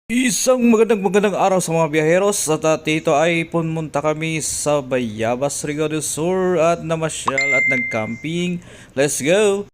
Isang magandang araw sa mga biyaheros at dito ay pumunta kami sa Bayabas, Rio del Sur at namasyal at nag-camping. Let's go!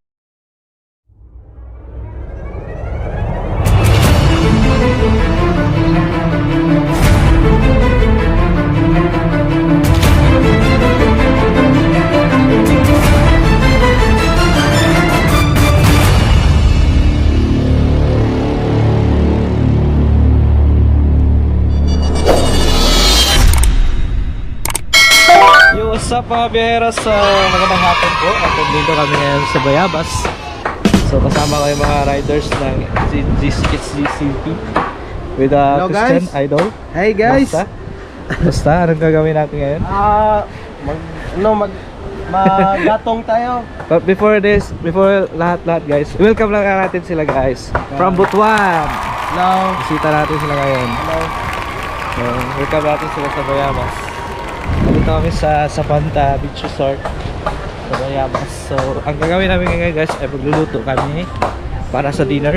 Yo, what's up mga biyaheros? Magandang hapon po. At dito kami ngayon sa Bayabas. So kasama ko yung mga riders ng GCP with Hello, Christian guys. Idol. Hey guys. Basta, anong gagawin natin ngayon? Magatong tayo. But before lahat guys, welcome lang natin sila guys from Butuan. Hello. Bisita natin sila ngayon. Hello. So, welcome natin sila sa Bayabas. Dito kami sa Sapanta Beach Resort sa Bayabas. So, ang gagawin namin ngayon guys ay magluluto kami para sa dinner.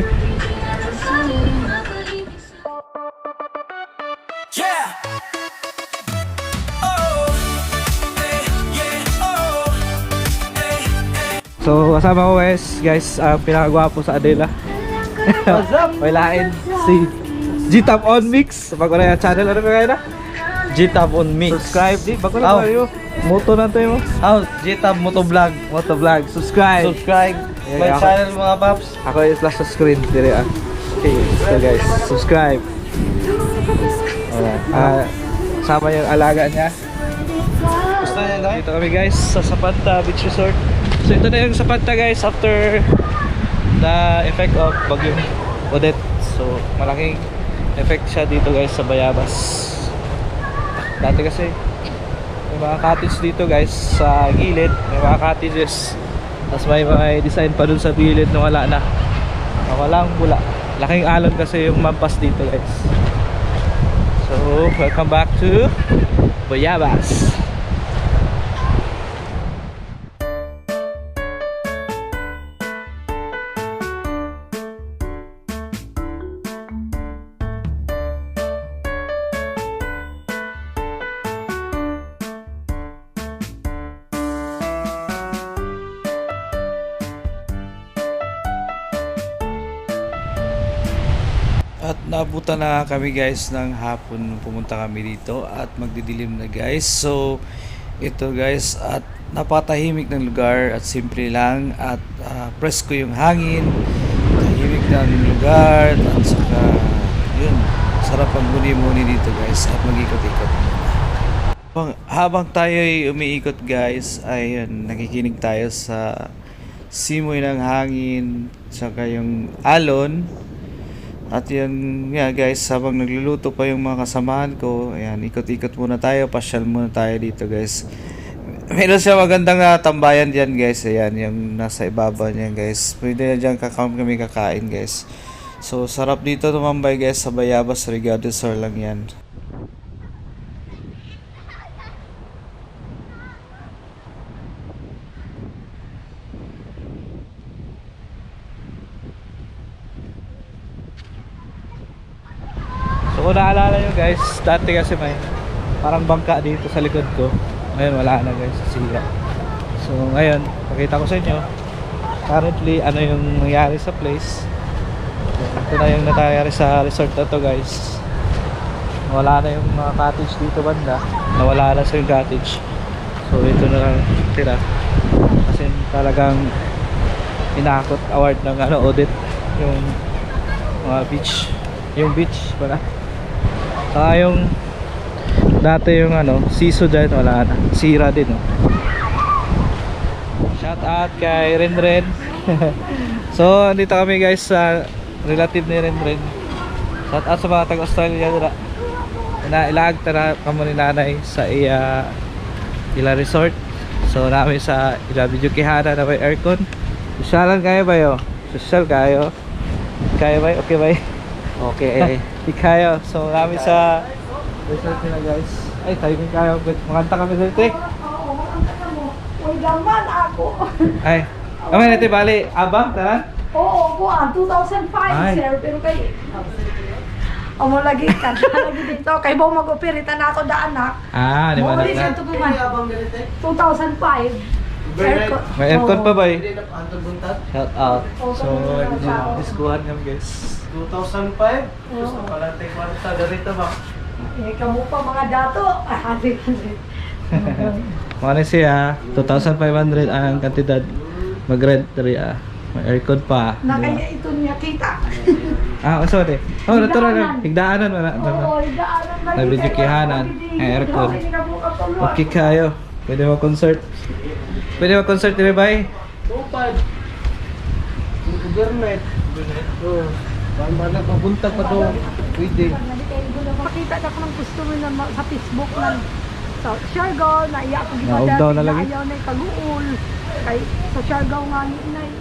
So, kasama ko guys, ang pinakagwapo sa Adela. What's up? May lain si G-Top on Mix. Bago na yung channel, ano ba kayo na? G-Tab on Mix. Subscribe di, bago na tayo. Moto na tayo mo. G-Tab Motovlog. Motovlog, subscribe. Subscribe Yeah, my ako. channel mga paps. Ako yung flash sa screen, dire ah. Okay, so guys, subscribe. Alright. Sama yung alaga niya. Gusto niya guys? Dito kami guys sa Sapanta Beach Resort. So ito na yung Sapanta guys after the effect of Bagyong Odette. So malaking effect siya dito guys sa Bayabas. Dati kasi may mga cottage dito guys sa gilid. May mga cottages. Tapos may mga design pa dun sa gilid na wala na. Walang bula. Laking alon kasi yung mampas dito guys. So welcome back to Bayabas. At naabutan na kami guys ng hapon nung pumunta kami dito at magdidilim na guys. So ito guys at napatahimik ng lugar at simple lang at presko yung hangin, tahimik ng lugar at saka yun, sarap ang muni-muni dito guys at mag-ikot-ikot. Habang tayo ay umiikot guys ay yun, nakikinig tayo sa simoy ng hangin saka yung alon. At yun nga guys, habang nagluluto pa yung mga kasamahan ko, ayan, ikot-ikot muna tayo, pasyal muna tayo dito guys. Meron siya magandang tambayan dyan guys, ayan, yung nasa ibaba niyan guys. Pwede na dyan kami kakain guys. So sarap dito tumambay guys sa Bayabas, Rio del Sur lang yan. So kung naalala nyo guys, dati kasi may parang bangka dito sa likod ko. Ngayon wala na guys, sira. So ngayon, pakita ko sa inyo currently ano yung nangyari sa place. So, ito na yung nangyari sa resort na to guys. Wala na yung mga cottage dito banda. Nawala na sa yung cottage. So ito na lang tira. Kasi talagang inakot award ng audit yung mga beach. Yung beach pala. Saka yung dati yung siso dyan wala na, sira din Shout out kay Renren. So andito kami guys sa relative ni Renren. Shout out sa mga taga Australia na ilag tara kamo ni nanay sa ila resort. So namin sa ila video kihana na may aircon. Sosyalan kayo ba yo? Social kayo? Kaya ba? Okay ba? Okay. Ikayo. So kami sa resort nila guys. Ay, tayo kayo. Maganta kami sa ito. Uy, gaman ako. Ay, kami natin bali. Abang, taran? Oo, buwan. 2005, Ay. sir. Pero kayo, Amo lagi ka. Lagi dito. Kay mo mag-operita na ako da anak. Ah, di ba Maulit na? siya ito kuman. 2005. Aircon. May aircon pa ba eh? Hindi na paantog buntat. Shout out. So, Oo. diskuhan kami guys. 2005. Gusto ko lang take one sa ganito ba? Eh, kamu pa mga dato. Hati. Ano siya? 2,500 ang kantidad. Mag-rent rin May aircon pa. Na di ba? kaya ito niya kita. Ah, sorry. Oh, natural na. Higdaanan. Higdaanan wala. Oo, higdaanan. Nabidyokihanan. Ay, aircon. Okay kayo. Pwede mag-concert. Pwede mag-concert, di ba, bay? 2005. Government. Oo. Paano nagpabuntag pa to? Pwede. Makita na ko ng customer na sa Facebook na sa Siargao na iya ko Naugdaw na lagi? Ayaw na kaguol. Kay sa Siargao nga ni inay.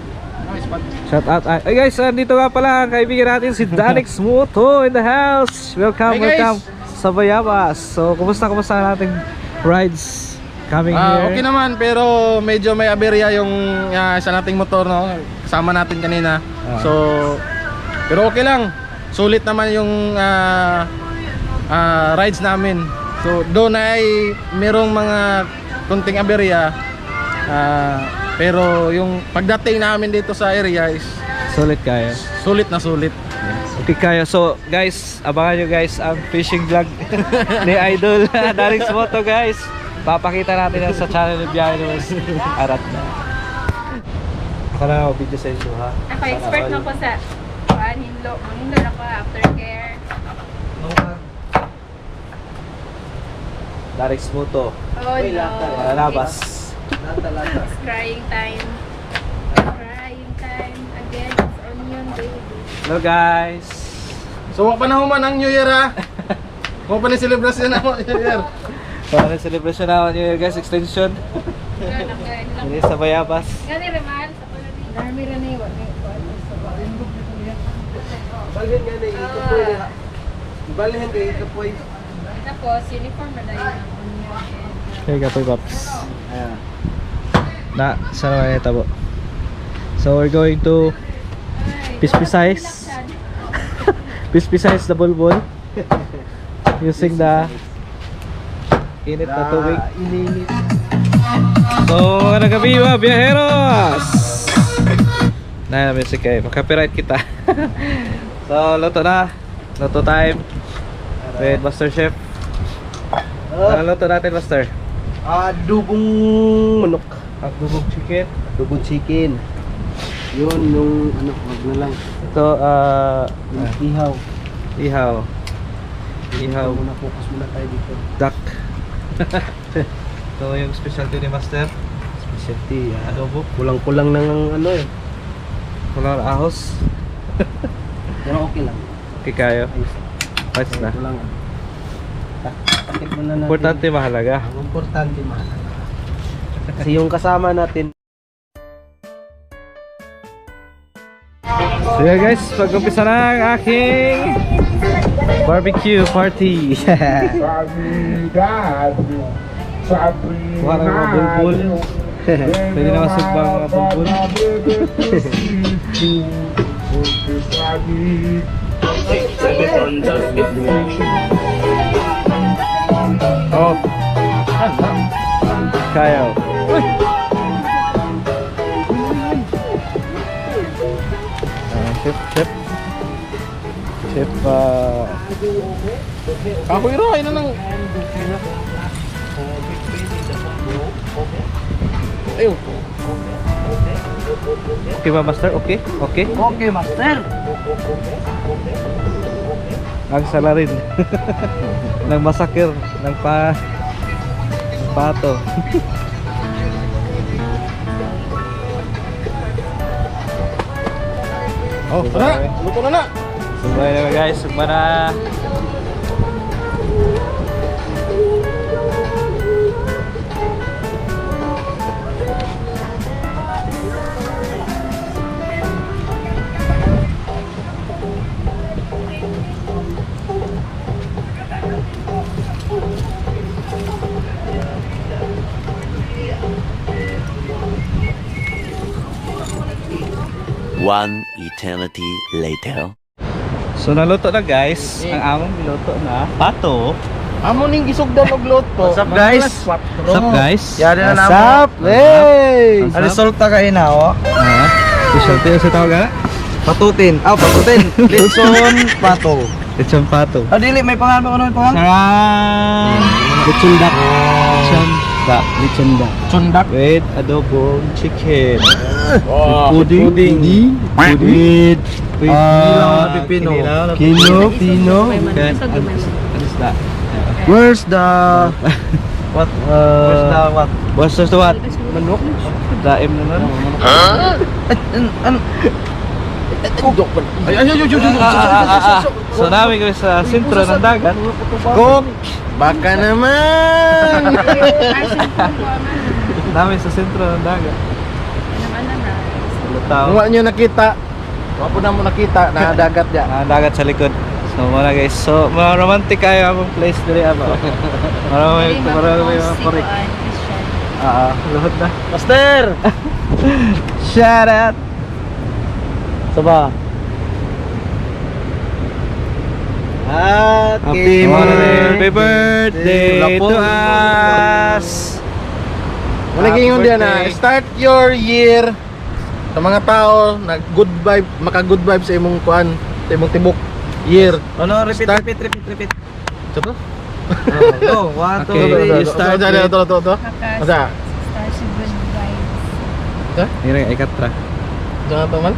Shout out. Ay guys, dito nga pala ang kaibigan natin si Danix Moto in the house. Welcome, Hi, guys. welcome sa Bayabas. So, kumusta ang ating rides coming here? Okay naman, pero medyo may aberya yung isa nating motor, no? Kasama natin kanina. So, pero okay lang. Sulit naman yung rides namin. So, doon ay merong mga kunting aberya. Pero yung pagdating namin dito sa area is Sulit kayo. sulit na sulit. Okay kayo. So, guys, abangan nyo guys ang fishing vlog ni Idol Danix Moto guys. Papakita natin yan sa channel ni Biyahe naman Arat na. Ako na ako video sa inyo ha. Ako expert na ko sa hindlo. Manghindlo na ko aftercare. Danix Moto. Oh no. Labas. It's crying time. Crying time. Again, it's onion baby. Hello guys. So, wag pa na human ang New Year, ha? Wag pa na celebration na New Year. Para na celebration naman New Year guys, extension. Ganun, nakain lang. Ini sa Bayabas. Gani reman sa pala ni. Dami ra ni wa ni. Balhin nga na ikapoy na. Balhin nga ikapoy. Tapos uniform na dahil ng onion. Okay, kapoy paps. Ayan. Na, saan naman yung tabo? So we're going to pispisize pispisize the bulbul using the init na tubig. Ininit. So mga gabi mga biyaheros, na music kayo, makapiright kita. So luto na, luto time with Master Chef. Ano luto natin Master? Adobong manok. Agbubog chicken. Adobong chicken. Yun, yung ano, wag na lang. Ito Yung ihaw. ihaw. Ihaw Muna, focus muna tayo dito. duck. Ito yung specialty ni Master. Specialty. Adobo. Kulang-kulang ng ano eh. Kulang ahos. Pero okay lang. Okay kayo. Ayos. Ayos na. Kulang. Tikman na natin. Importante mahalaga. Ang importante mahalaga. Kasi yung kasama natin. So yeah guys, pag-umpisa na ang aking barbecue party. Kuha ng mga bulbul. Pwede na masugbang mga bulbul. Oh, kayo. Chef. Chef, Ako iro, ayun na nang... Ayun. okay ba Master? Okay? Okay? Okay, master. Ang sala rin. Ng masakir. Ng pato. Oh, tara, luto na na. Sumay na guys. Sumay na. One eternity later. So naluto na guys. Ang among niluto na pato. Amo ning gisugdan og luto. What's up, guys? What's up guys? Yari na What's namo. up? Hey! Ang resulta kayo na, oh. Special tayo sa tawag ha? Patutin. Patutin. Litson pato. Lechon pato. Dili, may pangalan ba? Ano may pangalan? Sarang! Lechon dak. Lechon dak. Lechon dak. Chundak. With adobong chicken. Wow. With pudding. With pipino. Kino. Pino. What is that? Where's the... What? Where's the what? What's the what? Manok? Daim naman. So namin kami sa sentro ng dagat. Cook! Baka naman! Namin sa sentro ng dagat. Lutaw. Kung nyo nakita, wapo na mo nakita na dagat ya. Dagat sa likod. So mga guys, so mga romantic kayo ang place dili apa. Marami mga korek. Luhod na. Master! Shout out. Saba. Happy birthday to us. Wala gingon diyan na start your year sa mga tao na good vibe, maka good vibe sa imong kuan, sa imong tibok year. Ano, repeat. Ito? Go, 1, 2, Okay, 3. start Ito. Asa? Start sa good vibes. Nire ikatra. Ito to man.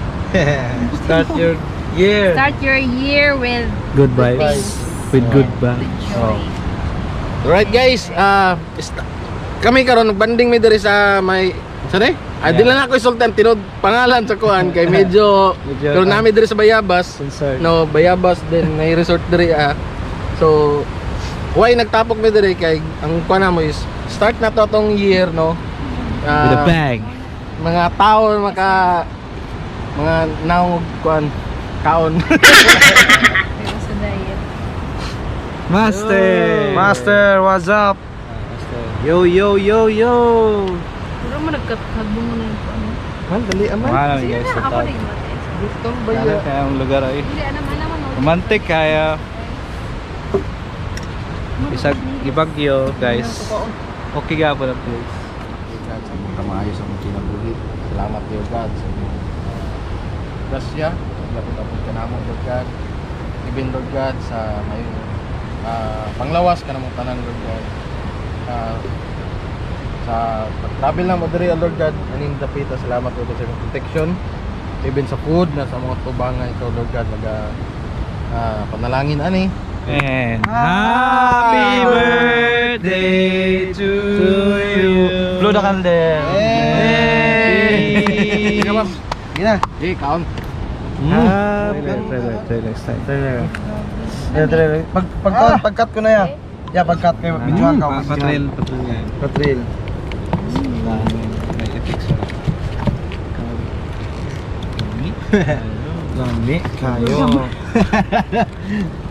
Start your year. Start your year with Good vibes. With good vibes. joy. Alright guys, kami karon nagbanding mi diri sa may sari? Dili na ako isultan tinod pangalan sa kuan kay medyo karon nami diri sa Bayabas. Concern. No, Bayabas din may resort diri So why nagtapok mi diri kay ang kuan namo is start na to tong year no. With a bang. Mga tao mga naong kuan kaon. Pero sa diet. Master, what's up? Yo. Pero mo nagkatagbo mo na yung ano. Man dali aman. Mahal namin Sige guys na, sa ako tao. na yung mates. Gusto Kaya kaya ang lugar ay Hindi, naman. romantic kaya. Isag ibagyo guys. Okay ga po ang place. God, sa mga maayos ang kinabuhi. Salamat kayo God sa inyong grasya. Lapit-lapit ka naman Lord God. Even Lord God sa may panglawas ka namang tanan Lord God. Sa pag-travel na mo diri Lord God, aning dapita salamat Lord God sa imong protection. Even sa food na sa mga tubangan ito Lord God panalangin ani. And happy birthday to you. Blow the candle. Hey. Sige ma'am. Gina. Count. Try next time. Pag-cut ko na yan. Yeah, pag-cut kayo. Videoan ka. Patril. Patril. May effects. Lami kayo.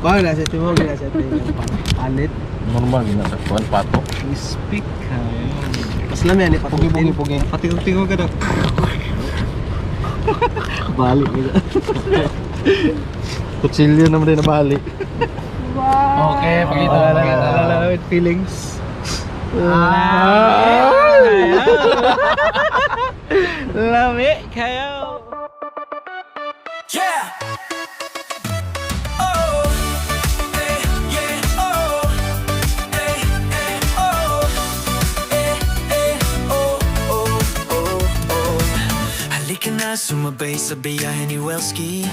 Kaya na sa timo, gina sa timo. Alit. Normal na sa kuan pato. Speak kayo. Mas lami ani pugi. Patingog-tingog ka daw. Balik nila. Kutsilyo naman din na bali. Wow. Okay, pakita. With feelings. Lami kayo. Yeah. Oh. Hey, yeah. Oh. Hey, hey, oh. Hey, hey, oh, oh, oh, oh. Halika na sumabay sa biyahe ni Welski.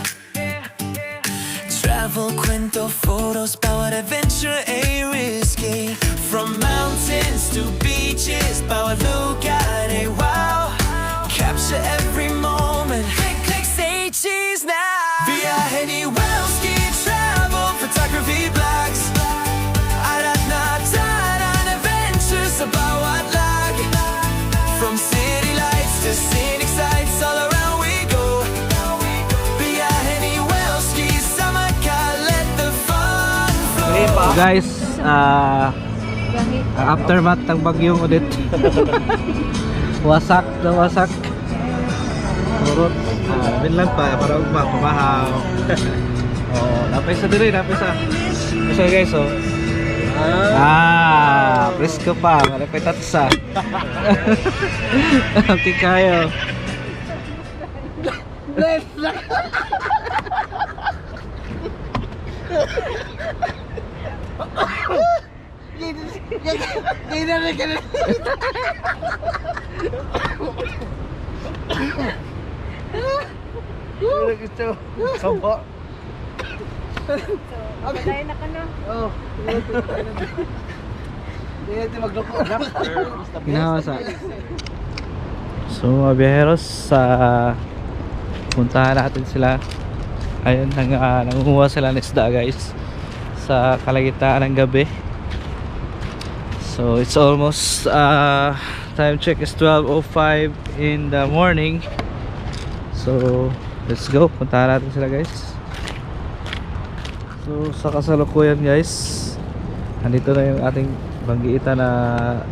Travel, kwento, photos, bawat adventure ay risky. From mountains to beaches, bawat lugar ay wow. Capture every moment. Click, click, say cheese now. Biyahe ni Welski, travel, photography, vlogs. Arat-natan ang adventures sa bawat lag. From city lights to scenic sights, all around we go. Biyahe ni Welski, sama ka, let the fun flow. Guys, ang aftermath ng bagyong ulit. Wasak na wasak. Turot. Bin lang pa para ugma pabahaw. Oh, napay sa dire, napay sa. So guys, oh. Presko pa, napay tatsa. Okay kayo. Sobo. Wala na ka na. Oh. Hindi natin magloko. Ginawa sa. So mga biyaheros, puntahan natin sila. Ayun, nangunguha sila ng isda guys sa kalagitnaan ng gabi. So it's almost time check is 12:05 in the morning. So let's go, puntahan natin sila guys. So sa kasalukuyan guys, andito na yung ating banggiita na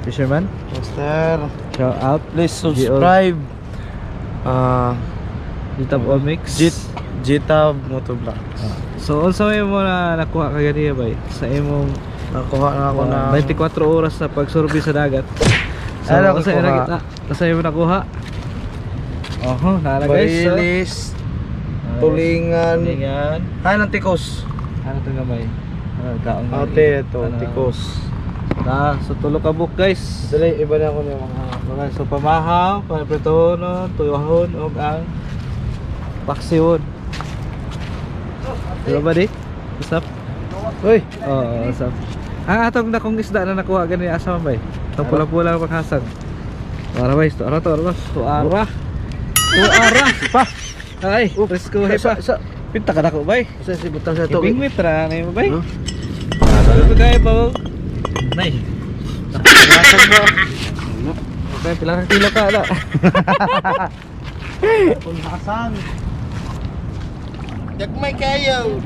fisherman. Master, Shout out, please subscribe. Jitab All Mix. Jitab Motovlog. So also mo na nakuha ka ganiya ba sa imong Nakuha na ako na 24 oras sa pagsurvey sa dagat. So Ano kasi nakuha? nakita, kasi mo nakuha. Oho, nala guys. So, Barilis, tulingan. Tulingan. Ay, ng tikos. Ano to gamay? Ano daong Ate, ito, tikos. So tulo ka book guys. Dali, iba na ako ng mga So pamahaw, panpretono, tuyahon ug ang paksiwon. Diba ba di? What's up? Uy! Oo, what's up? Ang atong nakong isda na nakuha gani asa man bay? Itong pula-pula ang paghasag. Ara bay, to ara. Tuara. Pa. Ay, presko he pa. Pinta ka dako bay. Sa si butang sa to. Ibing mitra na mo bay. Huh? Ano to kay ba? Nay. Nasaan mo? Okay, pila ka kilo ka na. Punhasan. Dagmay kayo.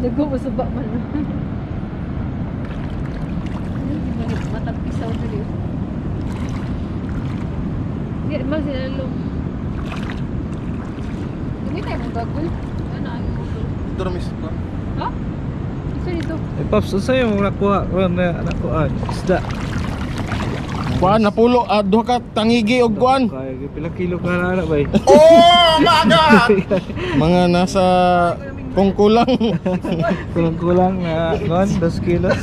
Lago mo sa ba man. Matapisaw na rin. Hindi naman sila lalo. Hindi tayo mong gagol. Ano ang gagol? Dormis ko. Ha? Isa dito. Eh Pops, unsa yung nakuha ko na nakuha isda? Kuan napulo duha ka tangigi og kuan. Kaya pila kilo ka na bay. Oh my god. Mga nasa kungkulang. Kulang-kulang na kuan 2 kilos.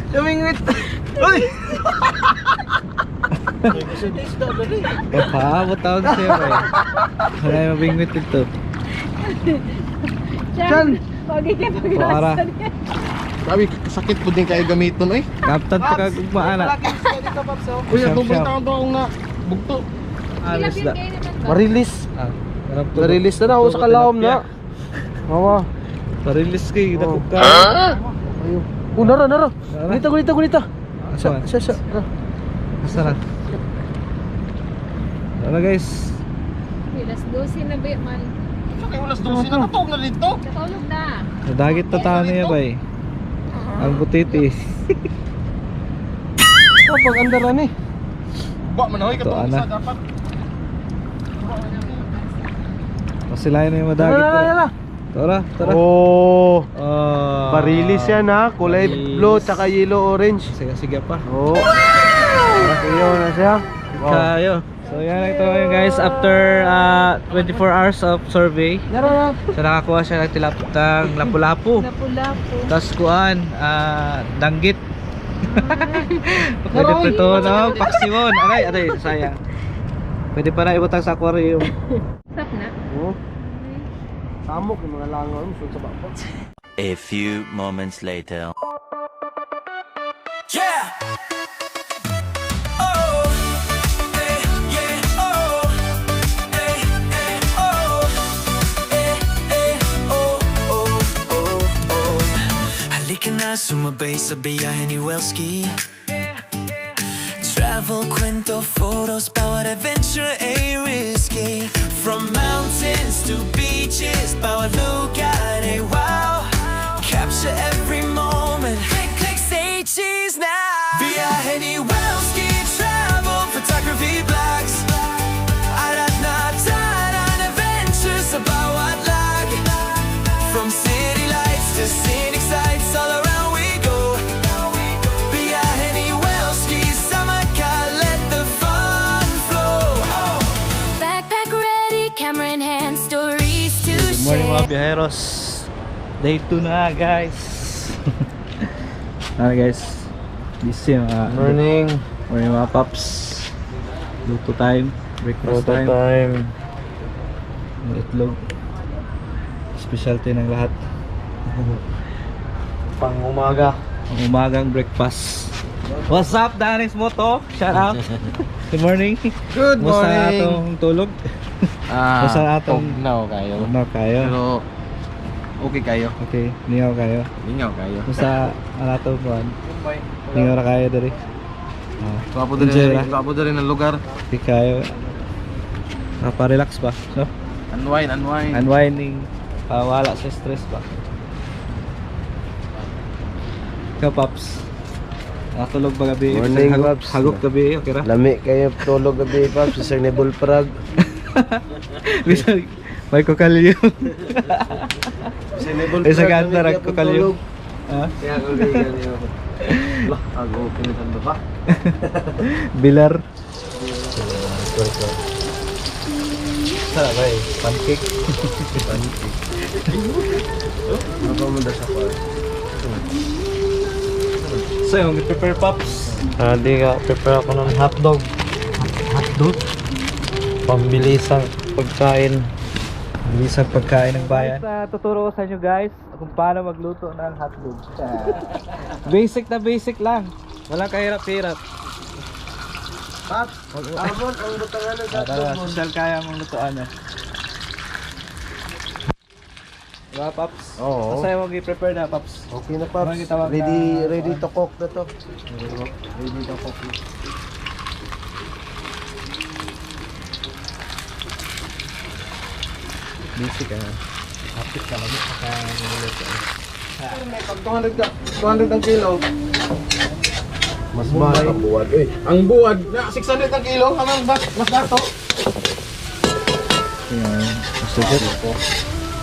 Tumingwit! Uy! Papaabot taon siya bay. Wala yung mabingwit ito. Chan! Pagi ka Para. pag-rasa niya. Sabi sakit pud din kay gamiton oy. Kaptan pa kag maana. Uy Siyam, ako siyam. taon to ang na bugto. Ano Ilapin isda? kayo naman ba? Marilis! Marilis na ako sa kalawom na. Mama. Parilis kay Oh. dako ka. Ayun. Oh, nara. Gunita. Asa? Sa. Asa na? Ano guys? Pilas 12 na ba man? Kay ulas 12 na katog na dito. Katulog na. Nadagit ta taon niya bay. Ang butiti. Pag andaran eh. Ba man hoy Ito, katong ana. isa dapat. Masilayan na yung madagit. Tara. Oh. Oh. Barilis yan ha. Kulay Barilis. blue tsaka yellow orange. Sige pa. Oh. Iyo na siya. Kayo. So yan ito ngayon guys, after 24 hours of survey. Nara. So nakakuha siya ng tilaptang lapu-lapu. Lapu-lapu. Tapos kuan, danggit. Pwede pa ito, no? Paksiwon. Aray, sayang. Pwede pa na ibutang sa aquarium. Stop na. Oh. Samok yung mga langon. Sa baba. A few moments later. Yeah! Oh! Hey, yeah, oh! Hey, hey, oh! Hey, hey, oh, oh, oh, oh. Halika na, sumabay sa biyahe ni Welski. Travel, kwento, photos, bawat adventure ay risky. From mountains to beaches, bawat lugar ay wow. Capture every moment. Click, say cheese now. Biyahe ni Welski, travel, photography, vlogs. Arat na an adventure mga biyaheros. Day 2 na guys. Ano guys? Busy mga Morning. morning mga paps. Luto time. Breakfast time. May itlog. Specialty ng lahat. Pang umaga. Ang umagang breakfast. What's up, Danis Moto? Shout out. Good morning. Good Musta morning. atong tulog? Basta atong Tugnaw kayo. no kayo. Pero okay kayo. Okay, niyaw kayo. Lingaw kayo. Basta ato buwan. Niyaw ra kayo diri. Kapo Enjoy ra. din ang lugar. Di kayo. Pa-relax ba? So, Unwind. unwinding. Wala sa stress ba? Ikaw, Paps. Nakatulog ba gabi? Morning, hagok, Paps. hagok gabi, okay ra? Lami kayo tulog gabi pa sa Nebul Prague. Bisag, may kukalyo. Sa Nebul Isa ganda rag kukalyo. Ha? Kaya ko ligan niyo. Lah, ako pinitan ba? Bilar. Sarap ba eh? Pancake. Ako mo da sa par. So, yung prepare Pops. Di ka prepare ako ng hotdog. Hotdog? Pambilisang pagkain. Bilisang pagkain ng bayan. Tuturo ko sa inyo guys kung paano magluto ng hotdog. Basic na basic lang. Walang kahirap-hirap. Pap, abon ang butangan ng hotdog mo. Social kaya mong lutuan eh. Diba, Paps? Oo. Masaya mong i-prepare na, Paps. Okay na Paps. Ano yung tawag Ready na- to cook na to. Ready to cook. Basic ah. Hapit ka lang. Pagka-luto. Pag 200 ang kilo. Mas mahal ang buwan. Ang buwad na 600 ang kilo. Ang mas dato. Ayan. Masugod.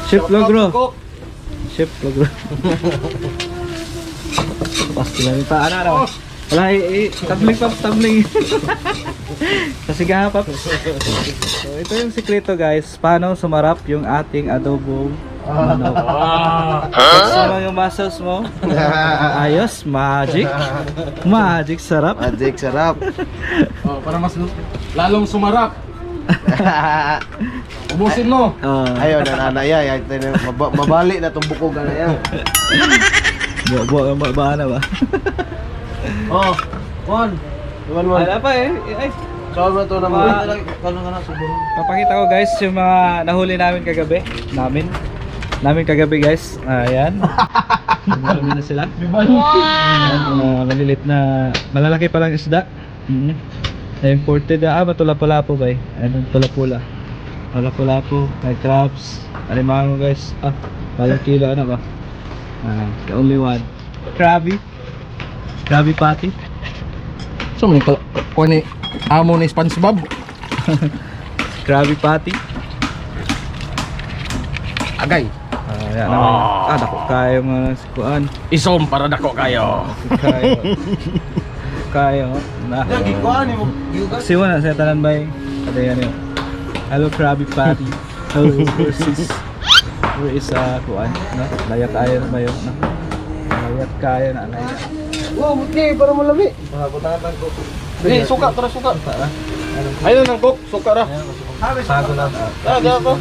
Chef Logro. Chef Logro. Pasti lang yung paan ano. Wala tabling Paps, tabling. Kasi nga Paps. So ito yung sikreto guys. Paano sumarap yung ating adobong manok. Sama yung muscles mo. Ayos, magic. Magic, sarap. Magic sarap. Oh, para mas lalong sumarap. Ubusin mo. Ayaw na nanaya. Mabali na itong bukog na yan. Buwa ba na ba? Oh, Juan. Juan, Juan. Wala pa eh. Ay. Saan mo ito naman? Kano ka na siguro? Papakita ko guys yung mga nahuli namin kagabi. Namin kagabi guys. Ayan. Marami na sila. Ayan, malilit na, malalaki pa lang isda. Imported na, matula-pula-po ba eh. Ayan, tula-pula. Tula-pula-po, may crabs. Alimango guys. Balang kilo ano ba? The only one. Krabby patty. So, may kuha ni amo ni SpongeBob. Krabby patty. Agay. Ayan naman. Dako kayo mga sikuan. Isom para dako kayo. Kayo na. Kuhan mo. Siwa na sa tanan bay. Ada yan yun. Hello Krabby Patty. Hello versus. Where is kuan? No? Layat kayo na ba yun? No? Layat kayo na. Layat. Wow, okay, para malami. Makabutangan lang ko. Eh, suka, tara suka. Para. Ayun ang cook, suka ra. Sago lang. Diyan po.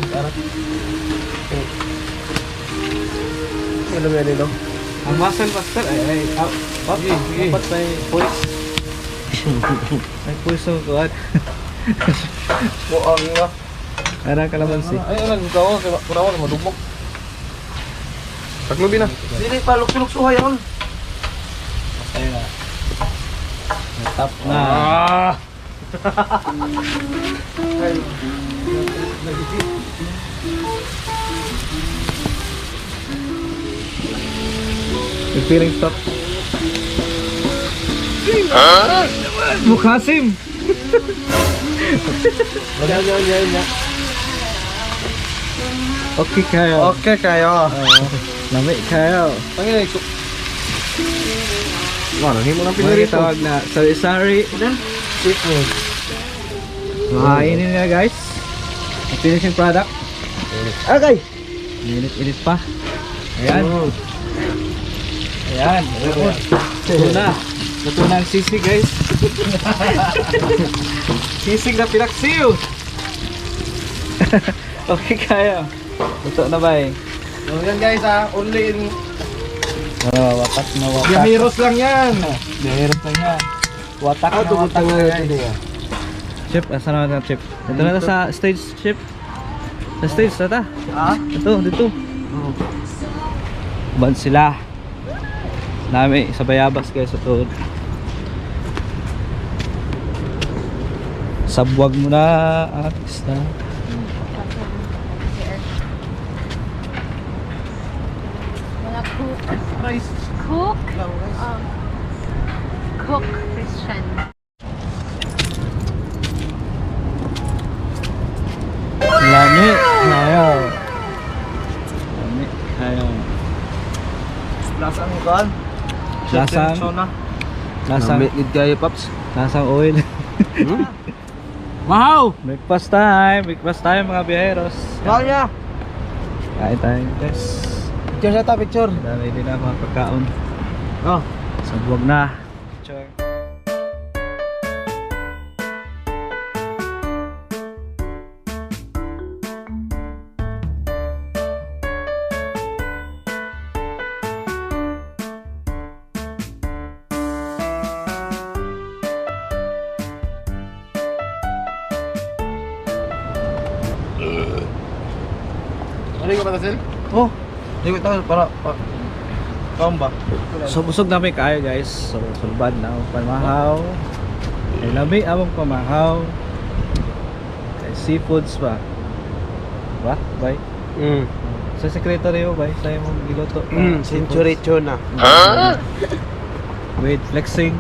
Ano yan nilo? Ang muscle master ay dapat may voice. May voice ng kuan. Buang nga. Arang kalamansi. Ayun lang gawa, kunawa madugmok. Taklubi na. Dili pa luk-luk suhay on. Ayun na. Natap na. Yung feeling stop. Mukasim! Yan. Okay kayo. Okay kayo. Lami kayo. Pangin ay Ano, himo ng Mga pinirito. tawag na sari-sari. Seafood. Makainin na guys. Ang finishing product. Okay. Init-init pa. Ayan. Ayan. Ito na. Ito na ang sisig guys. Sisig na pinaksiw. Okay kaya. Ito na ba eh? So yan guys only in Watak na watak. Yamiros lang yan. Mahirap lang yan. Watak na watak guys. Chip, asa na natin chip? Ito na sa stage chip. Sa stage na ta. Ito, dito. Ban sila. Nami sa bayabas guys ito. Sabwag mo na artist na. Mga cook Christian. Lami kayo. Lami kayo. Lasang kan? Lasang. Lasang. Namit kayo paps. Lasang oil. Wow! Breakfast time mga biyeros. Kaya. Kain tayo guys. Picture sa ta, picture. Dami din na mga pagkaon. Oh. Sabwag na. Picture. Ano ka ba Sil? Oh. Di ko tayo para kaum ba? So busog namin kayo guys. So sulbad na ang pamahaw. Ay lami among pamahaw. Kay seafoods pa. Ba? Bay. Sa secretary mo bay sa imong giluto. Century tuna. With flexing.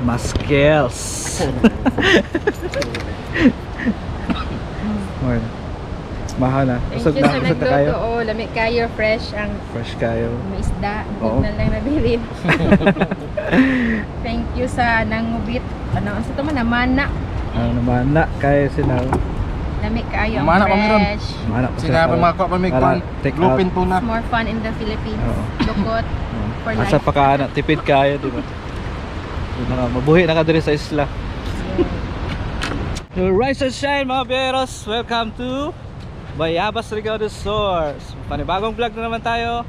Maskels. More. Mahal na. Thank you sa nagluto. Oh, lamig kayo, fresh ang Fresh kayo. may isda. Oo. Hindi na lang nabilin. Thank you sa nangubit. Ano sa man namana. Ano naman na kaya sila. Lamig kayo ang Mana pa meron? fresh. Mana pa Sila pa mga pa may kwan. take out. Lupin po na. It's more fun in the Philippines. Oo. Dukot for Asa life. pa ka na tipid kayo, di ba? Mabuhi na ka diri sa isla. So, rise and shine mga beros. Welcome to Bayabas Rigao del Sur. So, panibagong vlog na naman tayo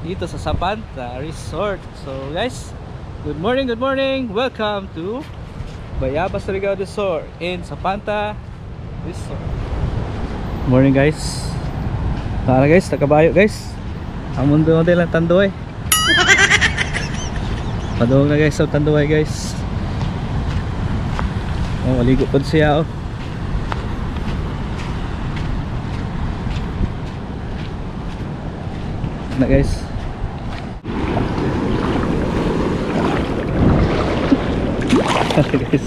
dito sa Sapanta Resort. So guys, good morning, good morning. Welcome to Bayabas Rigao del Sur in Sapanta Resort. Morning guys. Tara guys, nakabayo guys. Ang mundo lang tandoy. Padung na guys sa tandoy guys. Oh, maligo pa siya oh. Na guys. Guys,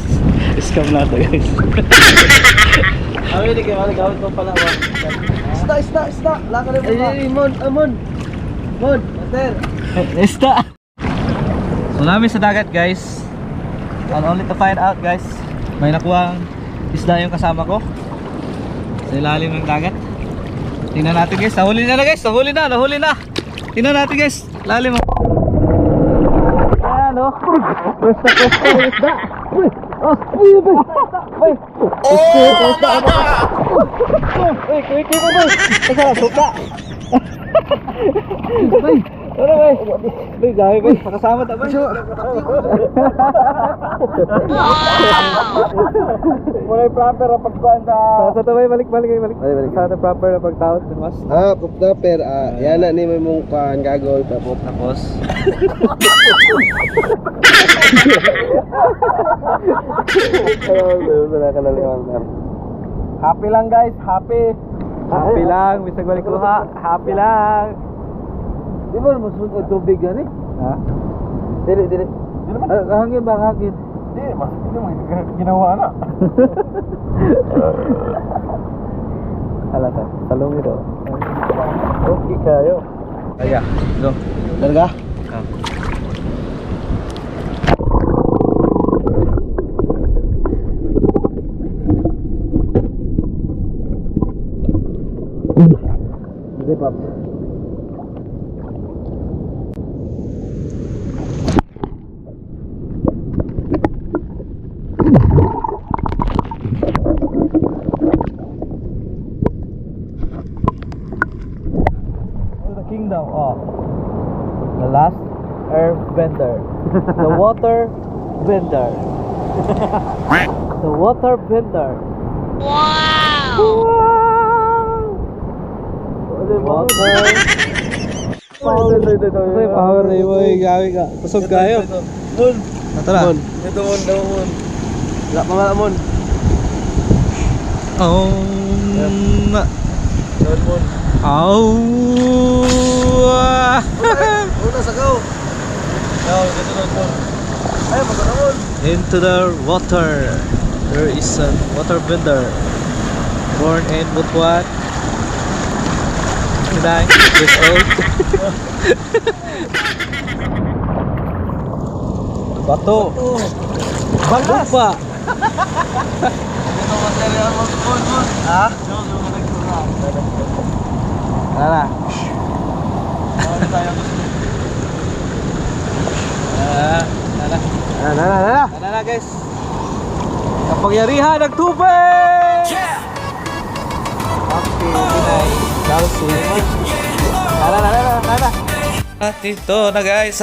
scam na to guys. Awi di kayo gawin ko pala wa. Isda. Laka rin mo. Ay, Mon. Mater. Isda. So namin sa dagat guys. And only to find out guys, may nakuha isda yung kasama ko sa ilalim ng dagat. Tingnan natin guys, nahuli na guys, nahuli na. Tingnan natin guys, lalim mo. Ayan o. Presta yung isda. Uy, mo boy. Masarap, suka. Ano ba? Uy, gabi ba? Pakasama ta ba? Muna proper ang pagkuhan sa... Sa tabay, balik. Sa proper na pagtawad ng mas. Proper. Yan na ni may mong kuhan gagawin tapos. Happy lang guys, happy. Happy lang, bisag balik kuha. Happy lang. Di ba masunod ang tubig yan eh? Ha? Dili. Hangin ba hangin? Hindi, mas hindi mo ginawa na. Hala sa salong ito. Okay kayo. Kaya, go. Talaga? Pap. The kingdom of the last airbender, the water bender, the water bender. Water. Ay, power na mo, gawi ka. Kusog kayo. Mon. Tara. Ito mon, daw mon. Wala pa nga mon. Daw mon. Una sa gaw. Daw, dito mon. Ay, magana mon. Into the water. There is a water bender. Born in Butuan. 9 years old. Bato. Bagas pa. Ito maserya mon, mon. Ha? Tara. Tara. Tara guys. Kapangyarihan ng tubig! Yeah. Happy Pinay Dalswim. Tara. At ito na guys,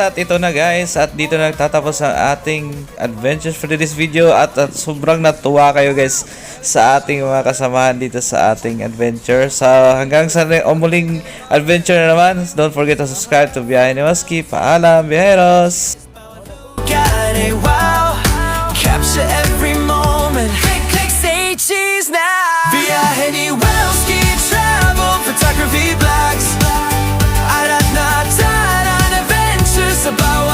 at dito na nagtatapos ang ating adventures for this video at sobrang natuwa kayo guys sa ating mga kasamahan dito sa ating adventure. So hanggang sa muling adventure na naman, don't forget to subscribe to Biyahe ni Maski. Paalam, Biyaheros! Got it, wow. Capture every moment. Click, say cheese now. Via anywhere, ski travel, photography blogs. At night, on adventures about